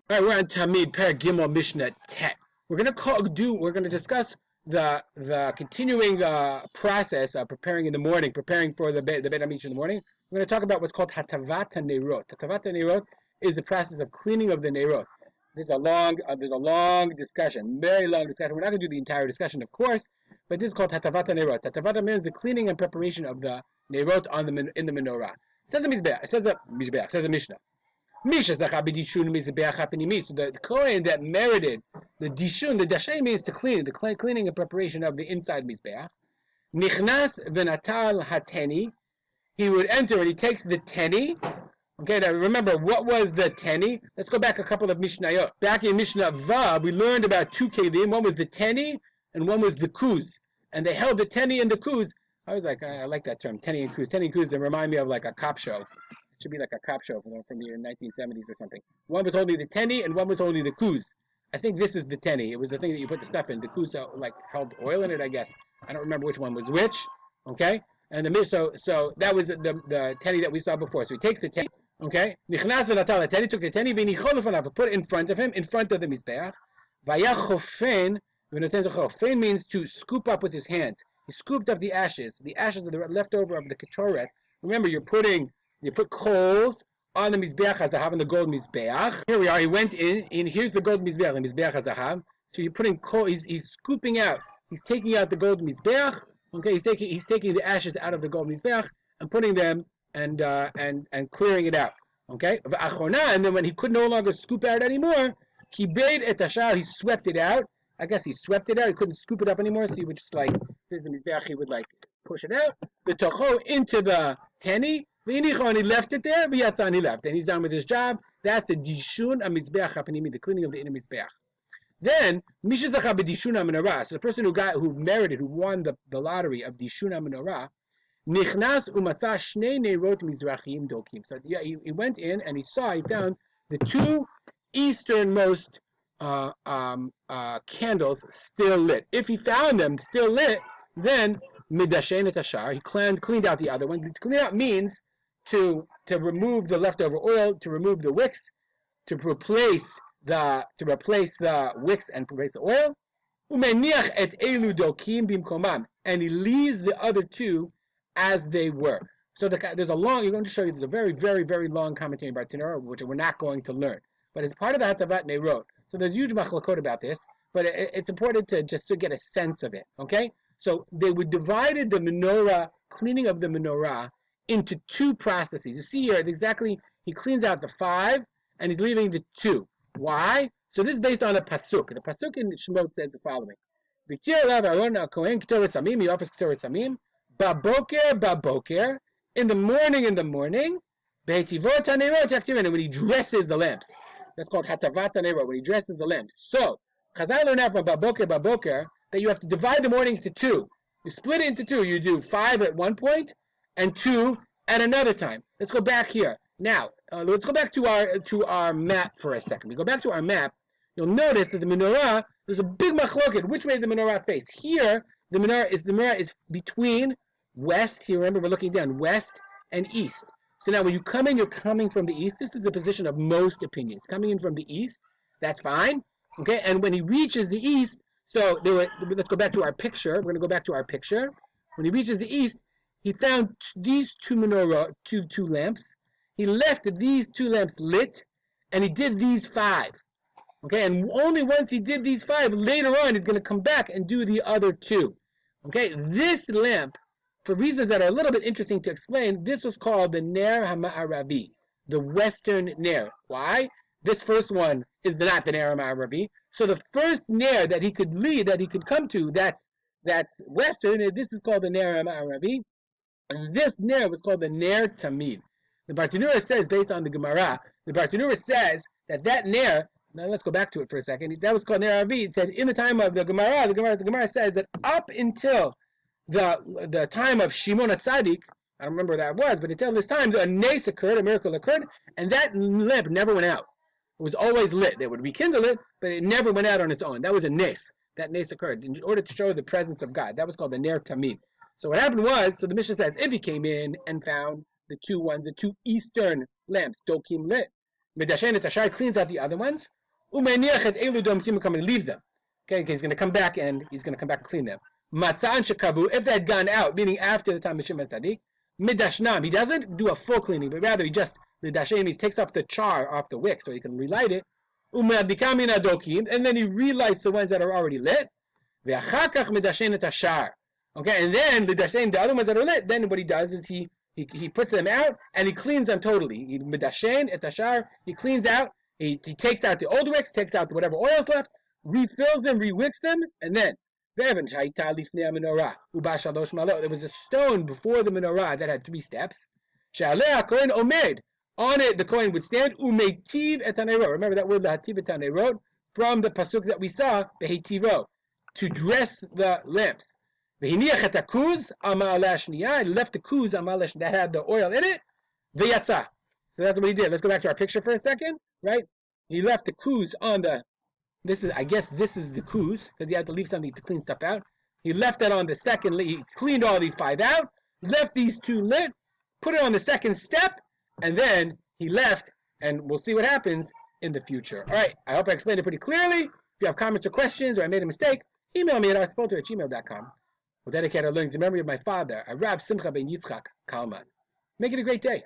All right, we're on Tamid, Perek Gimel, Mishnah Tet. We're gonna discuss the continuing process of preparing in the morning, preparing for the Beit HaMikdash in the morning. We're going to talk about what's called Hatavat HaNeirot. Hatavat HaNeirot is the process of cleaning of the Neirot. There's a long discussion, very long discussion. We're not going to do the entire discussion, of course, but this is called Hatavat HaNeirot. Hatavat means the cleaning and preparation of the Neirot in the Menorah. It says the Mizbeach. It says the Mishnah. So the Kohen that merited the dishun, the dashay means to clean, the cleaning and preparation of the inside mizbeach. Nichnas v'natal hateni, he would enter and he takes the teni. Okay, now remember, what was the teni? Let's go back a couple of Mishnayot. Back in Mishnah Vav, we learned about two kelim. One was the teni and one was the kuz. And they held the teni and the kuz. I was like, I like that term, teni and kuz. Teni and kuz, they remind me of like a cop show. It should be like a cop show from the 1970s or something. One was only the teni and one was only the kuz. I think this is the teni. It was the thing that you put the stuff in. The kuz like held oil in it, I guess. I don't remember which one was which. Okay, and so that was the teni that we saw before. So he takes the teni. Okay, nichnas v'natal teni, took the teni v'nichol lefanav, put it in front of him, in front of the mizbeach. Vayachofen v'noten zochel. Fen means to scoop up with his hands. He scooped up the ashes of the leftover of the ketoret. Remember, you put coals on the Mizbeach HaZahav and the gold Mizbeach. Here we are. He went in here's the gold Mizbeach, the Mizbeach HaZahav. So you're putting coal, he's scooping out, he's taking out the gold Mizbeach. Okay, he's taking the ashes out of the gold Mizbeach and putting them and clearing it out. Okay? And then when he could no longer scoop out anymore, Kibeid et Ashar, he swept it out. I guess he swept it out. He couldn't scoop it up anymore, so he would just like, this is Mizbeach, he would like push it out. The Tocho into the Teni, and he left it there, and he left. And he's done with his job. That's the Dishun HaMizbeach HaPanimi, the cleaning of the inner Mizbeach. Then, Mishazacha b'Dishun HaMenorah, so the person who won the lottery of Dishun HaMenorah, Nichnas u'matza shnei neirot mizrachim dokim. So he went in and he found the two easternmost candles still lit. If he found them still lit, then midashen et ashar, he cleaned out the other one. To clean out means to remove the leftover oil, to remove the wicks, to replace the wicks and replace the oil. Umeniach et elu dokim bimkomam, and he leaves the other two as they were. So there's you're going to show you, there's a very, very, very long commentary about Menorah, which we're not going to learn. But it's part of the Hatavat Neirot. So there's huge machlokot about this, but it's important to get a sense of it, okay? So they would divided the menorah, cleaning of the menorah, into two processes. You see here, exactly, he cleans out the 5, and he's leaving the 2. Why? So this is based on a pasuk. The pasuk in Shemot says the following. He offers Ketoret Samim, baboker, in the morning, and when he dresses the lamps. That's called Hatavat HaNeirot, when he dresses the lamps. So, Chazal learned out from baboker, that you have to divide the morning into 2. You split it into 2. You do 5 at one point and 2 at another time. Let's go back here. Now, let's go back to our map for a second. We go back to our map. You'll notice that the menorah, there's a big machloket. Which way did the menorah face? Here, the menorah is between west. Here, remember, we're looking down west and east. So now when you come in, you're coming from the east. This is the position of most opinions. Coming in from the east, that's fine. Okay, and when he reaches the east, so let's go back to our picture. We're going to go back to our picture. When he reaches the east, he found these two lamps. He left these 2 lamps lit, and he did these 5. Okay, and only once he did these 5, later on, he's going to come back and do the other 2. Okay, this lamp, for reasons that are a little bit interesting to explain, this was called the Ner HaMa'aravi, the Western Ner. Why? This first one is not the Ner HaMa'aravi. So the first Ner that he could come to, that's Western, and this is called the Ner HaMa'aravi. And this Ner was called the Ner Tamid. The Bartanura says, based on the Gemara, says that Ner, now let's go back to it for a second, that was called Ner HaMa'aravi. It said in the time of the Gemara says that up until the time of Shimon HaTzadik, I don't remember what that was, but until this time, a nes occurred, a miracle occurred, and that lamp never went out. It was always lit. They would rekindle it, but it never went out on its own. That was a nes. That nes occurred in order to show the presence of God. That was called the Ner Tamid. So what happened was, so the Mishnah says, if he came in and found the 2 eastern lamps, dokim lit, Medashen et Ashar cleans out the other ones. Umeniach et elu dom kim and leaves them. Okay, he's going to come back and clean them. Matzan shekavu, if they had gone out, meaning after the time of Shimon Tzadik, midashnam, he doesn't do a full cleaning, but rather he just the dashem, he takes off the char off the wick so he can relight it. Umadikam min adokim, and then he relights the ones that are already lit. Ve'achakach midashen et hashar. Okay, and then the other ones that are lit, then what he does is he puts them out and he cleans them totally. He midashen et hashar, he cleans out. He takes out the old wicks, takes out whatever oil's left, refills them, re-wicks them, and then there was a stone before the menorah that had 3 steps. On it, the Kohen would stand. Remember that word, the wrote from the pasuk that we saw, to dress the lamps. He left the kuz that had the oil in it. So that's what he did. Let's go back to our picture for a second, right? He left the kuz on the. I guess this is the kuz, because he had to leave something to clean stuff out. He left that on the second, he cleaned all these 5 out, left these 2 lit, put it on the second step, and then he left, and we'll see what happens in the future. All right, I hope I explained it pretty clearly. If you have comments or questions, or I made a mistake, email me at rspoter@gmail.com. We'll dedicate our learning to the memory of my father, Rav Simcha ben Yitzchak Kalman. Make it a great day.